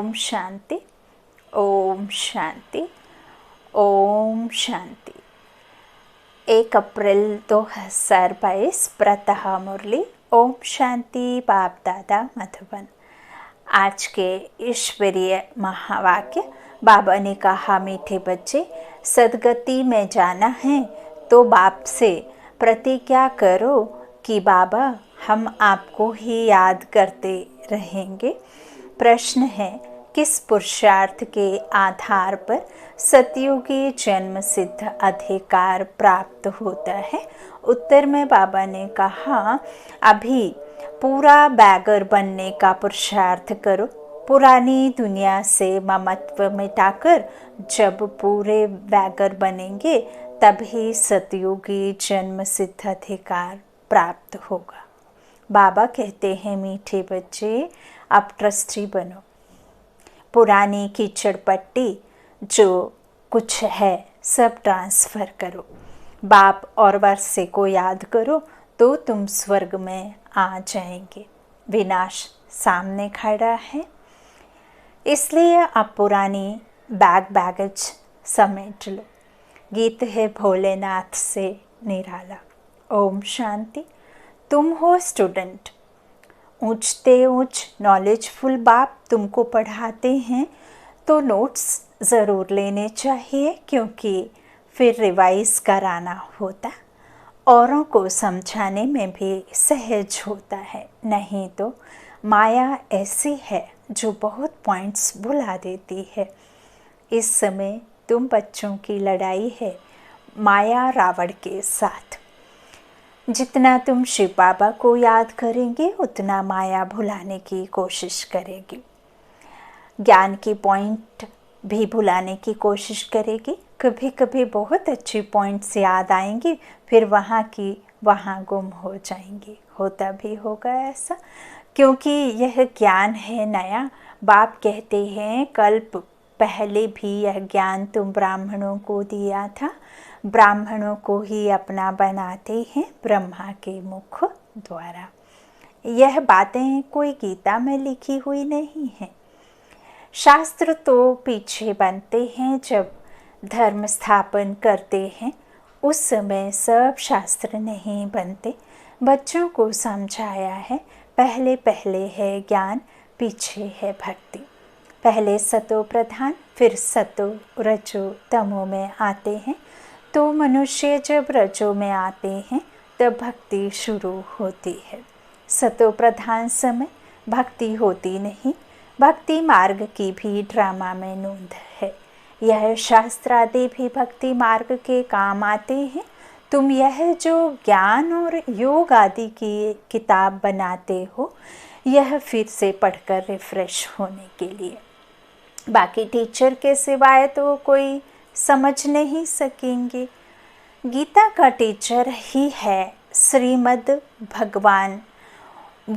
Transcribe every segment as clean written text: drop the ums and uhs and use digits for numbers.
ओम शांति, ओम शांति, ओम शांति। 1 अप्रैल 2022 प्रातः मुरली। ओम शांति। बाप दादा मधुबन। आज के ईश्वरीय महावाक्य। बाबा ने कहा, मीठे बच्चे, सदगति में जाना है तो बाप से प्रतिज्ञा करो कि बाबा हम आपको ही याद करते रहेंगे। प्रश्न है, किस पुरुषार्थ के आधार पर सतयुगी जन्म सिद्ध अधिकार प्राप्त होता है? उत्तर में बाबा ने कहा, अभी पूरा बैगर बनने का पुरुषार्थ करो। पुरानी दुनिया से ममत्व मिटाकर जब पूरे बैगर बनेंगे तभी सतयुगी जन्म सिद्ध अधिकार प्राप्त होगा। बाबा कहते हैं, मीठे बच्चे, अब ट्रस्टी बनो। पुरानी कीचड़ पट्टी जो कुछ है सब ट्रांसफ़र करो। बाप और वर्षे को याद करो तो तुम स्वर्ग में आ जाएंगे। विनाश सामने खड़ा है, इसलिए अब पुरानी बैगेज समेट लो। गीत है भोलेनाथ से निराला। ओम शांति। तुम हो स्टूडेंट, ऊंचते ऊंच नॉलेजफुल बाप तुमको पढ़ाते हैं तो नोट्स ज़रूर लेने चाहिए, क्योंकि फिर रिवाइज कराना होता, औरों को समझाने में भी सहज होता है। नहीं तो माया ऐसी है जो बहुत पॉइंट्स भुला देती है। इस समय तुम बच्चों की लड़ाई है माया रावण के साथ। जितना तुम शिव बाबा को याद करेंगे उतना माया भुलाने की कोशिश करेगी। ज्ञान की पॉइंट भी भुलाने की कोशिश करेगी। कभी कभी बहुत अच्छी पॉइंट्स याद आएंगी, फिर वहाँ की वहाँ गुम हो जाएंगी। होता भी होगा ऐसा, क्योंकि यह ज्ञान है नया। बाप कहते हैं, कल्प पहले भी यह ज्ञान तुम ब्राह्मणों को दिया था। ब्राह्मणों को ही अपना बनाते हैं ब्रह्मा के मुख द्वारा। यह बातें कोई गीता में लिखी हुई नहीं है। शास्त्र तो पीछे बनते हैं, जब धर्म स्थापन करते हैं उस समय सब शास्त्र नहीं बनते। बच्चों को समझाया है, पहले पहले है ज्ञान, पीछे है भक्ति। पहले सतो प्रधान, फिर सतो रजो तमो में आते हैं। तो मनुष्य जब रजो में आते हैं तब भक्ति शुरू होती है। सतो प्रधान समय भक्ति होती नहीं। भक्ति मार्ग की भी ड्रामा में नोंद है। यह शास्त्र आदि भी भक्ति मार्ग के काम आते हैं। तुम यह जो ज्ञान और योग आदि की किताब बनाते हो, यह फिर से पढ़कर रिफ्रेश होने के लिए। बाकी टीचर के सिवाय तो कोई समझ नहीं सकेंगे। गीता का टीचर ही है श्रीमद् भगवान।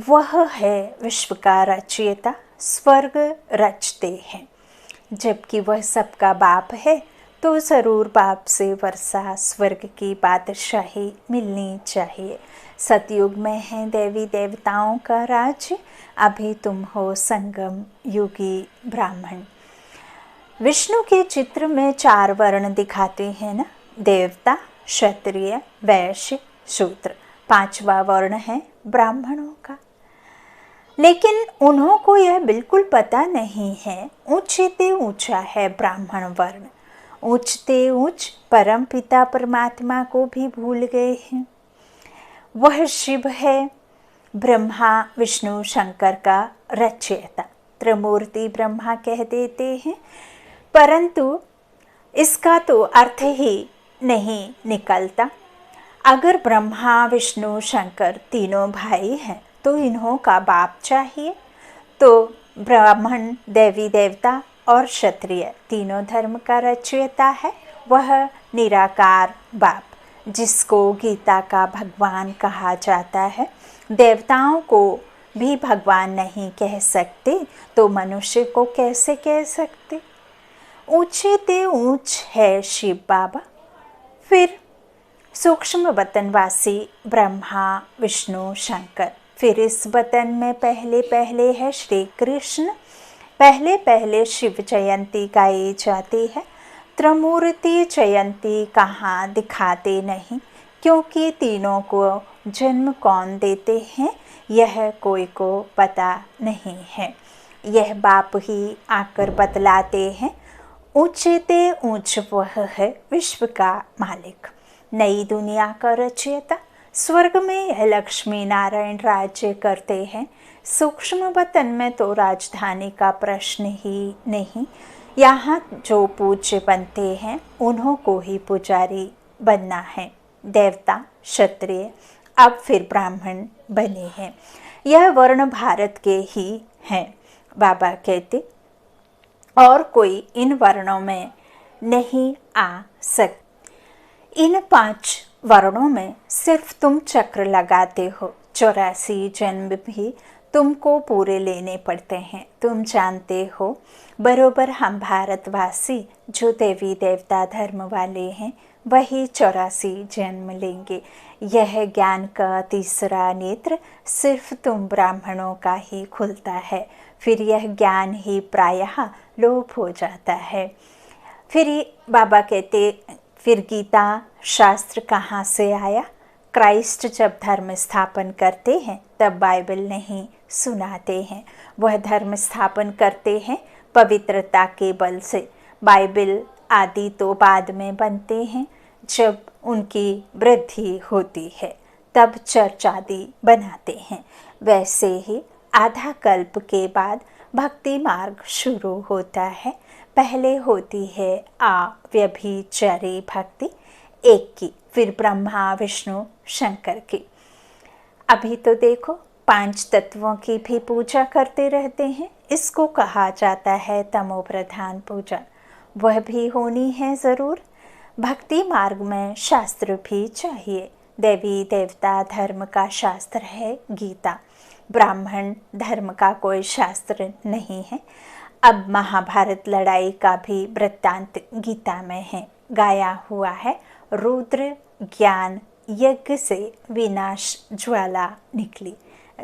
वह है विश्व का रचयिता, स्वर्ग रचते हैं। जबकि वह सबका बाप है तो ज़रूर बाप से वर्षा स्वर्ग की बादशाही मिलनी चाहिए। सतयुग में है देवी देवताओं का राज्य। अभी तुम हो संगम युगी ब्राह्मण। विष्णु के चित्र में 4 वर्ण दिखाते हैं ना, देवता, क्षत्रिय, वैश्य, शूद्र। 5वां वर्ण है ब्राह्मणों का। लेकिन उन्हों को यह बिल्कुल पता नहीं है, ऊंचते ऊंचा है ब्राह्मण वर्ण। ऊंचते ऊंच परम पिता परमात्मा को भी भूल गए हैं। वह शिव है, ब्रह्मा विष्णु शंकर का रचयिता। त्रिमूर्ति ब्रह्मा कह देते हैं, परंतु इसका तो अर्थ ही नहीं निकलता। अगर ब्रह्मा विष्णु शंकर तीनों भाई हैं तो इन्हों का बाप चाहिए। तो ब्राह्मण देवी देवता और क्षत्रिय तीनों धर्म का रचयिता है। वह निराकार बाप, जिसको गीता का भगवान कहा जाता है। देवताओं को भी भगवान नहीं कह सकते तो मनुष्य को कैसे कह सकते? ऊंचे ते ऊंच है शिव बाबा। फिर सूक्ष्म बतनवासी ब्रह्मा विष्णु शंकर। फिर इस बतन में पहले पहले है श्री कृष्ण। पहले पहले शिव जयंती गाई जाती है, त्रिमूर्ति जयंती कहाँ दिखाते नहीं, क्योंकि तीनों को जन्म कौन देते हैं यह कोई को पता नहीं है। यह बाप ही आकर बतलाते हैं। ऊंचते ऊंच वह है विश्व का मालिक, नई दुनिया का रचयिता। स्वर्ग में यह लक्ष्मी नारायण राज्य करते हैं, सूक्ष्म वतन में तो राजधानी का प्रश्न ही नहीं। यहाँ जो पूज्य बनते हैं उन्हों को ही पुजारी बनना है। देवता, क्षत्रिय, अब फिर ब्राह्मण बने हैं। यह वर्ण भारत के ही हैं। बाबा कहते और कोई इन वर्णों में नहीं आ सकता। इन 5 वर्णों में सिर्फ तुम चक्र लगाते हो। 84 जन्म भी तुमको पूरे लेने पड़ते हैं। तुम जानते हो बरोबर हम भारतवासी जो देवी देवता धर्म वाले हैं वही 84 जन्म लेंगे। यह ज्ञान का तीसरा नेत्र सिर्फ तुम ब्राह्मणों का ही खुलता है। फिर यह ज्ञान ही प्रायः लोप हो जाता है। फिर बाबा कहते फिर गीता शास्त्र कहाँ से आया? क्राइस्ट जब धर्म स्थापन करते हैं तब बाइबल नहीं सुनाते हैं। वह धर्म स्थापन करते हैं पवित्रता के बल से। बाइबल आदि तो बाद में बनते हैं, जब उनकी वृद्धि होती है तब चर्च आदि बनाते हैं। वैसे ही आधा कल्प के बाद भक्ति मार्ग शुरू होता है। पहले होती है व्यभिचारी भक्ति एक की, फिर ब्रह्मा विष्णु शंकर की। अभी तो देखो 5 तत्वों की भी पूजा करते रहते हैं। इसको कहा जाता है तमो प्रधान पूजा। वह भी होनी है ज़रूर। भक्ति मार्ग में शास्त्र भी चाहिए। देवी देवता धर्म का शास्त्र है गीता। ब्राह्मण धर्म का कोई शास्त्र नहीं है। अब महाभारत लड़ाई का भी वृत्तांत गीता में है, गाया हुआ है। रुद्र ज्ञान यज्ञ से विनाश ज्वाला निकली।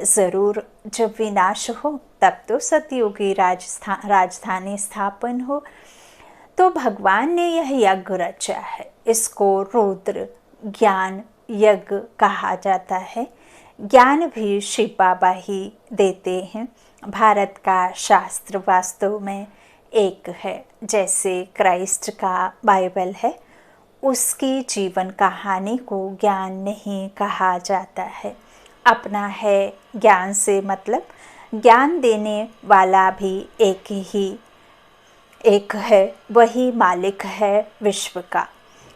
ज़रूर जब विनाश हो तब तो सतयुगी राजधानी स्थापन हो। तो भगवान ने यह यज्ञ रचा है। इसको रुद्र ज्ञान यज्ञ कहा जाता है। ज्ञान भी शिव बाबा ही देते हैं। भारत का शास्त्र वास्तव में एक है। जैसे क्राइस्ट का बाइबल है, उसकी जीवन कहानी को ज्ञान नहीं कहा जाता है। अपना है ज्ञान से मतलब। ज्ञान देने वाला भी एक है, वही मालिक है विश्व का।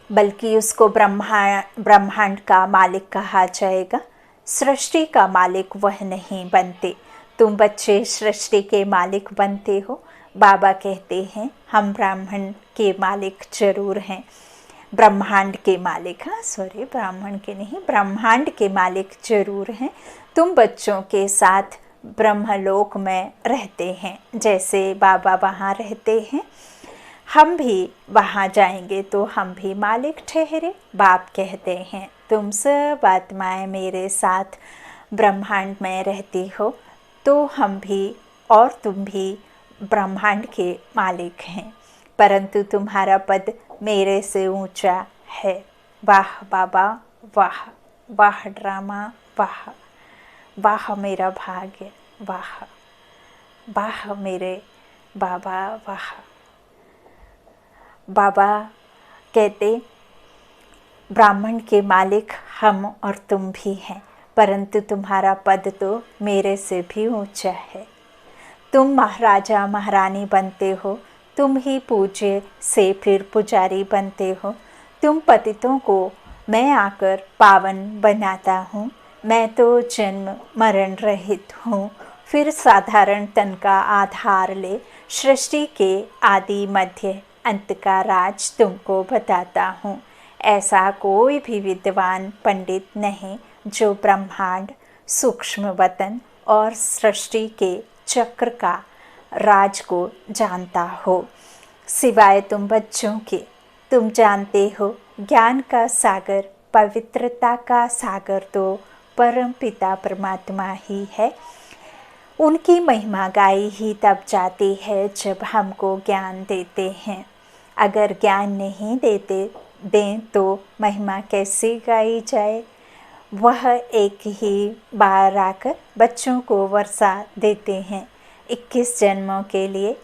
बल्कि उसको ब्रह्मांड का मालिक कहा जाएगा। सृष्टि का मालिक वह नहीं बनते। तुम बच्चे सृष्टि के मालिक बनते हो। बाबा कहते हैं हम ब्राह्मण के मालिक जरूर हैं, ब्रह्मांड के मालिक। ब्राह्मण के नहीं, ब्रह्मांड के मालिक जरूर हैं। तुम बच्चों के साथ ब्रह्मलोक में रहते हैं, जैसे बाबा वहाँ रहते हैं। हम भी वहाँ जाएंगे तो हम भी मालिक ठहरे। बाप कहते हैं तुम सब आत्माएं मेरे साथ ब्रह्मांड में रहती हो, तो हम भी और तुम भी ब्रह्मांड के मालिक हैं, परंतु तुम्हारा पद मेरे से ऊंचा है। वाह बाबा वाह, वाह ड्रामा वाह, वाह मेरा भाग्य वाह, वाह मेरे बाबा वाह। बाबा कहते ब्राह्मण के मालिक हम और तुम भी हैं, परंतु तुम्हारा पद तो मेरे से भी ऊंचा है। तुम महाराजा महारानी बनते हो, तुम ही पूज्य से फिर पुजारी बनते हो। तुम पतितों को मैं आकर पावन बनाता हूँ। मैं तो जन्म मरण रहित हूँ। फिर साधारण तन का आधार ले सृष्टि के आदि मध्य अंत का राज तुमको बताता हूँ। ऐसा कोई भी विद्वान पंडित नहीं जो ब्रह्मांड, सूक्ष्म वतन और सृष्टि के चक्र का राज को जानता हो, सिवाय तुम बच्चों के। तुम जानते हो ज्ञान का सागर, पवित्रता का सागर तो परम पिता परमात्मा ही है। उनकी महिमा गाई ही तब जाती है जब हमको ज्ञान देते हैं। अगर ज्ञान नहीं दें तो महिमा कैसे गाई जाए। वह एक ही बार आकर बच्चों को वर्षा देते हैं। 21 जन्मों के लिए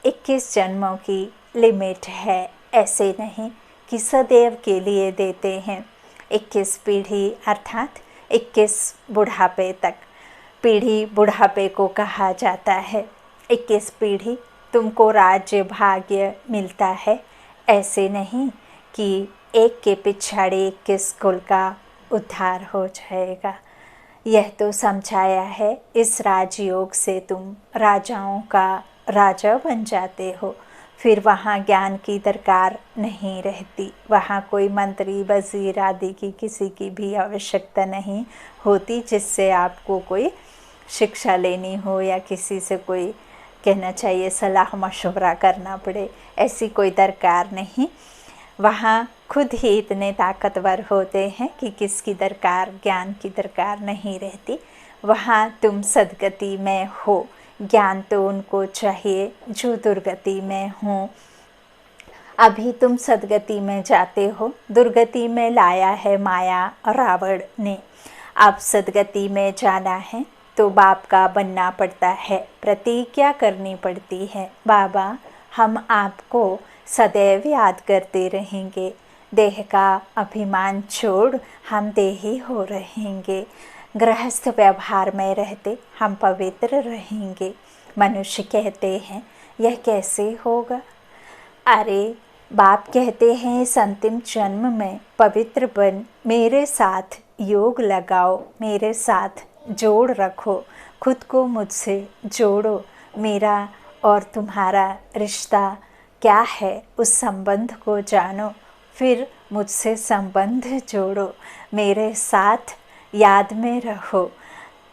21 जन्मों की लिमिट है, ऐसे नहीं कि सदैव के लिए देते हैं। 21 पीढ़ी अर्थात 21 बुढ़ापे तक। पीढ़ी बुढ़ापे को कहा जाता है। 21 पीढ़ी तुमको राज्य भाग्य मिलता है, ऐसे नहीं कि एक के पिछाड़े 21 कुल का उद्धार हो जाएगा। यह तो समझाया है, इस राजयोग से तुम राजाओं का राजा बन जाते हो। फिर वहाँ ज्ञान की दरकार नहीं रहती। वहाँ कोई मंत्री वजीर आदि की किसी की भी आवश्यकता नहीं होती जिससे आपको कोई शिक्षा लेनी हो या किसी से कोई कहना चाहिए सलाह मशवरा करना पड़े, ऐसी कोई दरकार नहीं। वहाँ खुद ही इतने ताकतवर होते हैं कि किसकी दरकार, ज्ञान की दरकार नहीं रहती। वहाँ तुम सद्गति में हो। ज्ञान तो उनको चाहिए जो दुर्गति में हो। अभी तुम सद्गति में जाते हो, दुर्गति में लाया है माया रावण ने। अब सद्गति में जाना है तो बाप का बनना पड़ता है, प्रतिज्ञा करनी पड़ती है। बाबा, हम आपको सदैव याद करते रहेंगे। देह का अभिमान छोड़ हम देही हो रहेंगे। गृहस्थ व्यवहार में रहते हम पवित्र रहेंगे। मनुष्य कहते हैं यह कैसे होगा। अरे बाप कहते हैं इस अंतिम जन्म में पवित्र बन, मेरे साथ योग लगाओ, मेरे साथ जोड़ रखो, खुद को मुझसे जोड़ो। मेरा और तुम्हारा रिश्ता क्या है, उस संबंध को जानो, फिर मुझसे संबंध जोड़ो, मेरे साथ याद में रहो।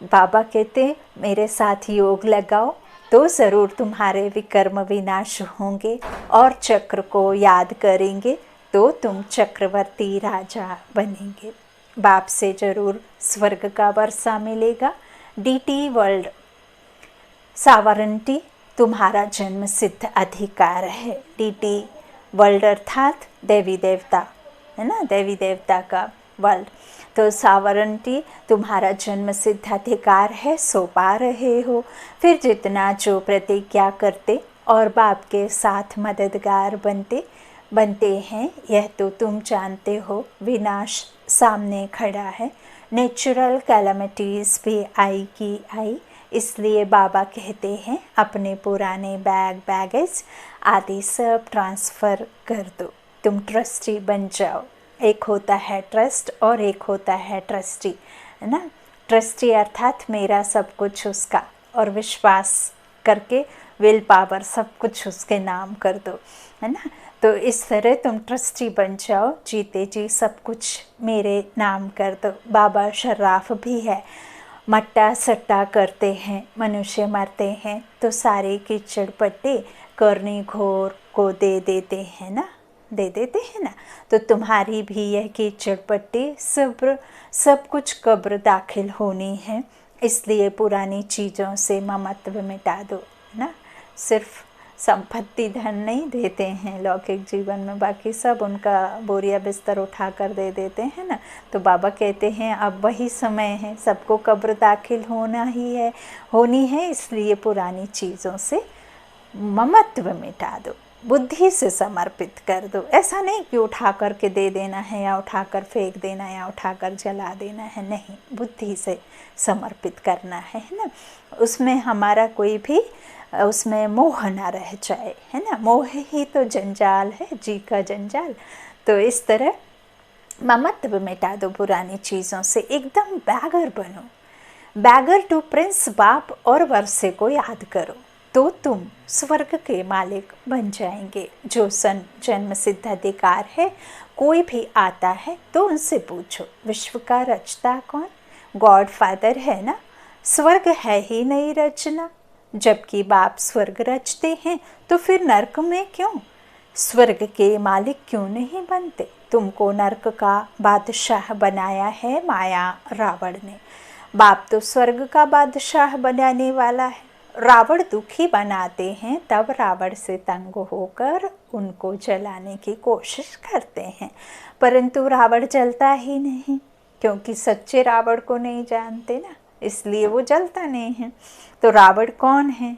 बाबा कहते मेरे साथ योग लगाओ तो ज़रूर तुम्हारे विकर्म विनाश होंगे और चक्र को याद करेंगे तो तुम चक्रवर्ती राजा बनेंगे। बाप से ज़रूर स्वर्ग का वर्षा मिलेगा। डीटी वर्ल्ड सावरंटी तुम्हारा जन्म सिद्ध अधिकार है। डीटी वर्ल्ड अर्थात देवी देवता है ना, देवी देवता का वर्ल्ड। तो सावरंटी तुम्हारा जन्म सिद्ध अधिकार है, सो पा रहे हो। फिर जितना जो प्रतिज्ञा करते और बाप के साथ मददगार बनते हैं, यह तो तुम जानते हो। विनाश सामने खड़ा है, नेचुरल कैलमिटीज़ भी आई की आई। इसलिए बाबा कहते हैं अपने पुराने बैगेज आदि सब ट्रांसफ़र कर दो, तुम ट्रस्टी बन जाओ। एक होता है ट्रस्ट और एक होता है ट्रस्टी, है ना। ट्रस्टी अर्थात मेरा सब कुछ उसका, और विश्वास करके विल पावर सब कुछ उसके नाम कर दो, है ना। तो इस तरह तुम ट्रस्टी बन जाओ, जीते जी सब कुछ मेरे नाम कर दो। बाबा शर्राफ भी है, मट्टा सट्टा करते हैं, मनुष्य मरते हैं तो सारे कीचड़ पट्टे करनी घोर को दे देते हैं ना, तो तुम्हारी भी यह कीचड़ पट्टी सब कुछ कब्र दाखिल होनी है। इसलिए पुरानी चीज़ों से ममत्व मिटा दो ना। सिर्फ संपत्ति धन नहीं देते हैं लौकिक जीवन में, बाकी सब उनका बोरिया बिस्तर उठा कर दे देते हैं ना। तो बाबा कहते हैं अब वही समय है, सबको कब्र दाखिल होनी है। इसलिए पुरानी चीज़ों से ममत्व मिटा दो, बुद्धि से समर्पित कर दो। ऐसा नहीं कि उठा कर के दे देना है या उठा कर फेंक देना या उठा कर जला देना है, नहीं, बुद्धि से समर्पित करना है ना। उसमें हमारा कोई भी उसमें मोह ना रह जाए, है ना। मोह ही तो जंजाल है, जी का जंजाल। तो इस तरह ममत्व मिटा दो पुरानी चीज़ों से, एकदम बैगर बनो। बैगर टू प्रिंस बाप और वर्षे को याद करो तो तुम स्वर्ग के मालिक बन जाएंगे। जो जन्म सिद्ध अधिकार है, कोई भी आता है तो उनसे पूछो विश्व का रचता कौन, गॉड फादर है ना। स्वर्ग है ही नहीं रचना, जबकि बाप स्वर्ग रचते हैं तो फिर नरक में क्यों। स्वर्ग के मालिक क्यों नहीं बनते। तुमको नरक का बादशाह बनाया है माया रावण ने। बाप तो स्वर्ग का बादशाह बनाने वाला है। रावण दुखी बनाते हैं, तब रावण से तंग होकर उनको जलाने की कोशिश करते हैं, परंतु रावण जलता ही नहीं, क्योंकि सच्चे रावण को नहीं जानते ना, इसलिए वो जलता नहीं है। तो रावण कौन है,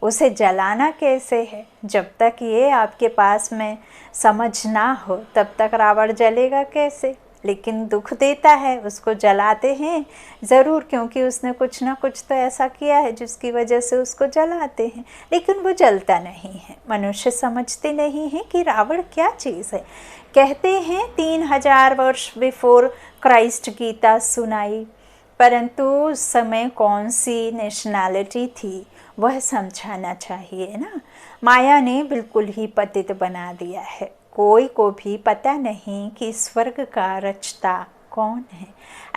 उसे जलाना कैसे है? जब तक ये आपके पास में समझ ना हो तब तक रावण जलेगा कैसे? लेकिन दुख देता है, उसको जलाते हैं ज़रूर, क्योंकि उसने कुछ ना कुछ तो ऐसा किया है जिसकी वजह से उसको जलाते हैं, लेकिन वो जलता नहीं है। मनुष्य समझते नहीं हैं कि रावण क्या चीज़ है। कहते हैं 3000 वर्ष बिफोर क्राइस्ट गीता सुनाई, परंतु उस समय कौन सी नेशनैलिटी थी वह समझाना चाहिए ना। माया ने बिल्कुल ही पतित बना दिया है। कोई को भी पता नहीं कि स्वर्ग का रचता कौन है।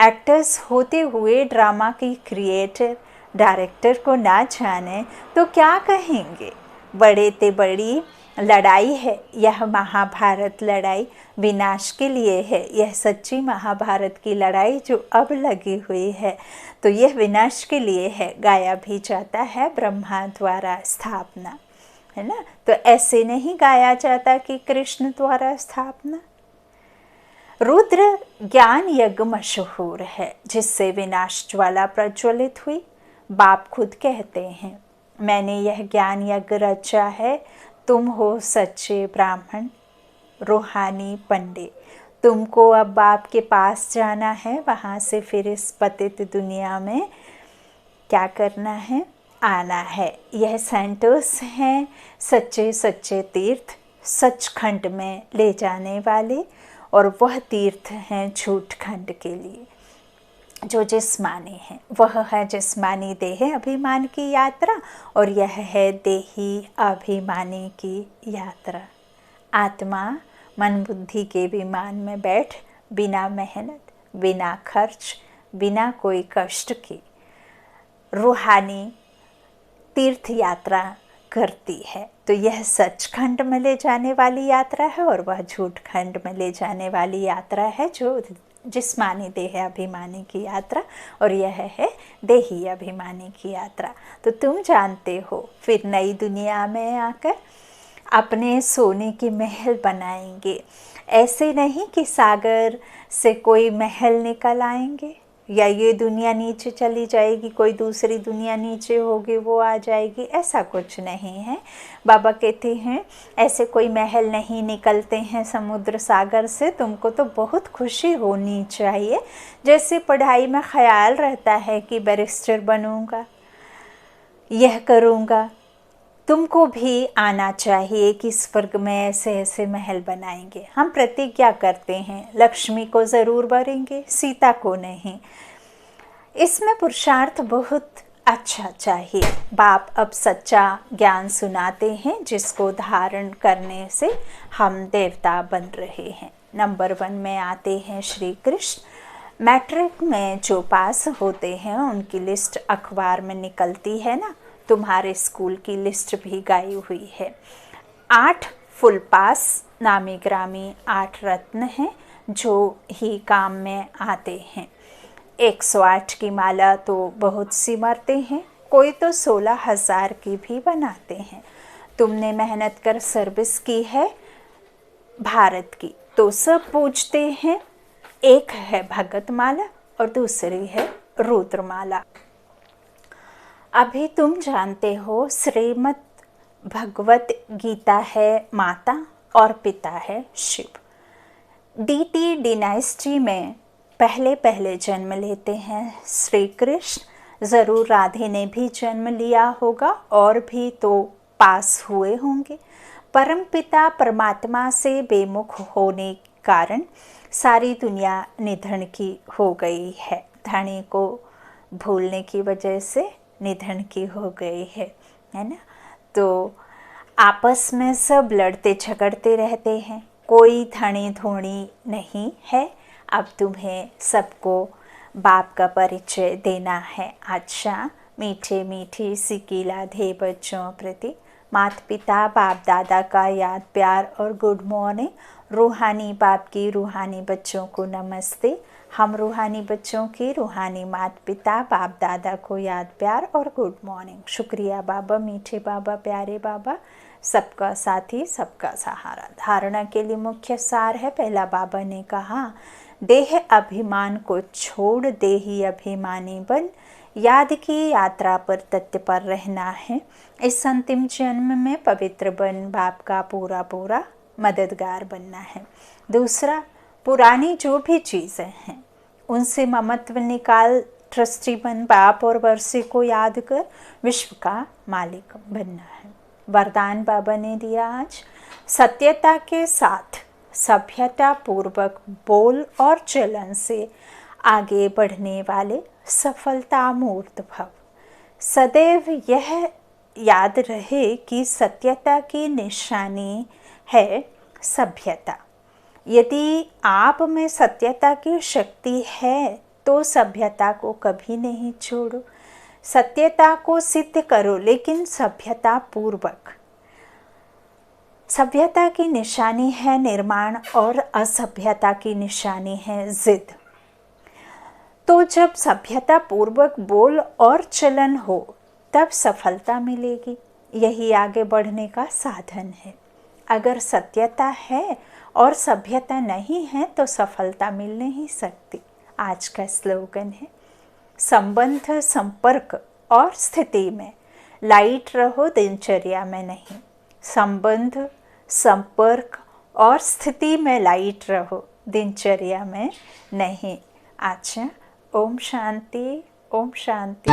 एक्टर्स होते हुए ड्रामा की क्रिएटर डायरेक्टर को ना जाने तो क्या कहेंगे। बड़े ते बड़ी लड़ाई है यह महाभारत लड़ाई, विनाश के लिए है यह सच्ची महाभारत की लड़ाई जो अब लगी हुई है, तो यह विनाश के लिए है। गाया भी जाता है ब्रह्मा द्वारा स्थापना, है ना। तो ऐसे नहीं गाया जाता कि कृष्ण द्वारा स्थापना। रुद्र ज्ञान यज्ञ मशहूर है जिससे विनाश ज्वाला प्रज्वलित हुई। बाप खुद कहते हैं, मैंने यह ज्ञान यज्ञ रचा है, तुम हो सच्चे ब्राह्मण रूहानी पंडित। तुमको अब बाप के पास जाना है, वहाँ से फिर इस पतित दुनिया में क्या करना है, आना है। यह सेंटर्स हैं सच्चे सच्चे तीर्थ, सचखंड में ले जाने वाले, और वह तीर्थ हैं झूठ खंड के लिए जो जिस्मानी है। वह है जिस्मानी देह अभिमान की यात्रा, और यह है देही अभिमानी की यात्रा। आत्मा मन बुद्धि के विमान में बैठ बिना मेहनत, बिना खर्च, बिना कोई कष्ट के रूहानी तीर्थ यात्रा करती है। तो यह सचखंड में ले जाने वाली यात्रा है, और वह झूठ खंड में ले जाने वाली यात्रा है जो जिस्मानी देह अभिमानी की यात्रा, और यह है देही अभिमानी की यात्रा। तो तुम जानते हो, फिर नई दुनिया में आकर अपने सोने की महल बनाएंगे। ऐसे नहीं कि सागर से कोई महल निकल आएंगे, या ये दुनिया नीचे चली जाएगी, कोई दूसरी दुनिया नीचे होगी वो आ जाएगी, ऐसा कुछ नहीं है। बाबा कहते हैं ऐसे कोई महल नहीं निकलते हैं समुद्र सागर से। तुमको तो बहुत खुशी होनी चाहिए, जैसे पढ़ाई में ख्याल रहता है कि बैरिस्टर बनूंगा, यह करूंगा। तुमको भी आना चाहिए कि स्वर्ग में ऐसे ऐसे महल बनाएंगे। हम प्रतिज्ञा करते हैं लक्ष्मी को ज़रूर भरेंगे, सीता को नहीं। इसमें पुरुषार्थ बहुत अच्छा चाहिए। बाप अब सच्चा ज्ञान सुनाते हैं जिसको धारण करने से हम देवता बन रहे हैं। नंबर 1 में आते हैं श्री कृष्ण। मैट्रिक में जो पास होते हैं उनकी लिस्ट अखबार में निकलती है ना, तुम्हारे स्कूल की लिस्ट भी गाई हुई है। 8 फुल पास नामी ग्रामी 8 रत्न हैं जो ही काम में आते हैं। 108 की माला तो बहुत सी मरते हैं, कोई तो 16,000 की भी बनाते हैं। तुमने मेहनत कर सर्विस की है भारत की, तो सब पूछते हैं। एक है भगत माला और दूसरी है रुद्रमाला। अभी तुम जानते हो श्रीमद् भगवत गीता है माता और पिता है शिव। डीटी डिनाइस्टी में पहले पहले जन्म लेते हैं श्री कृष्ण। ज़रूर राधे ने भी जन्म लिया होगा और भी तो पास हुए होंगे। परमपिता परमात्मा से बेमुख होने के कारण सारी दुनिया निधन की हो गई है। धनी को भूलने की वजह से निधन की हो गई है ना। तो आपस में सब लड़ते झगड़ते रहते हैं, कोई धनी धोनी नहीं है। अब तुम्हें सबको बाप का परिचय देना है। अच्छा, मीठे मीठी सिकी लाधे बच्चों प्रति माता पिता बाप दादा का याद प्यार और गुड मॉर्निंग। रूहानी बाप की रूहानी बच्चों को नमस्ते। हम रूहानी बच्चों के रूहानी माता पिता बाप दादा को याद प्यार और गुड मॉर्निंग। शुक्रिया बाबा, मीठे बाबा, प्यारे बाबा, सबका साथी सबका सहारा। धारणा के लिए मुख्य सार है। पहला, बाबा ने कहा देह अभिमान को छोड़ देही अभिमानी बन। याद की यात्रा पर तत्व पर रहना है। इस अंतिम जन्म में पवित्र बन बाप का पूरा पूरा मददगार बनना है। दूसरा, पुरानी जो भी चीज़ें हैं उनसे ममत्व निकाल ट्रस्टी बन बाप और वर्षे को याद कर विश्व का मालिक बनना है। वरदान बाबा ने दिया आज, सत्यता के साथ सभ्यता पूर्वक बोल और चलन से आगे बढ़ने वाले सफलता मूर्त भव। सदैव यह याद रहे कि सत्यता की निशानी है सभ्यता। यदि आप में सत्यता की शक्ति है तो सभ्यता को कभी नहीं छोड़ो। सत्यता को सिद्ध करो लेकिन सभ्यता पूर्वक। सभ्यता की निशानी है निर्माण और असभ्यता की निशानी है जिद। तो जब सभ्यता पूर्वक बोल और चलन हो तब सफलता मिलेगी। यही आगे बढ़ने का साधन है। अगर सत्यता है और सभ्यता नहीं है तो सफलता मिल नहीं सकती। आज का स्लोगन है, संबंध संपर्क और स्थिति में लाइट रहो, दिनचर्या में नहीं। संबंध संपर्क और स्थिति में लाइट रहो, दिनचर्या में नहीं। अच्छा, ओम शांति, ओम शांति।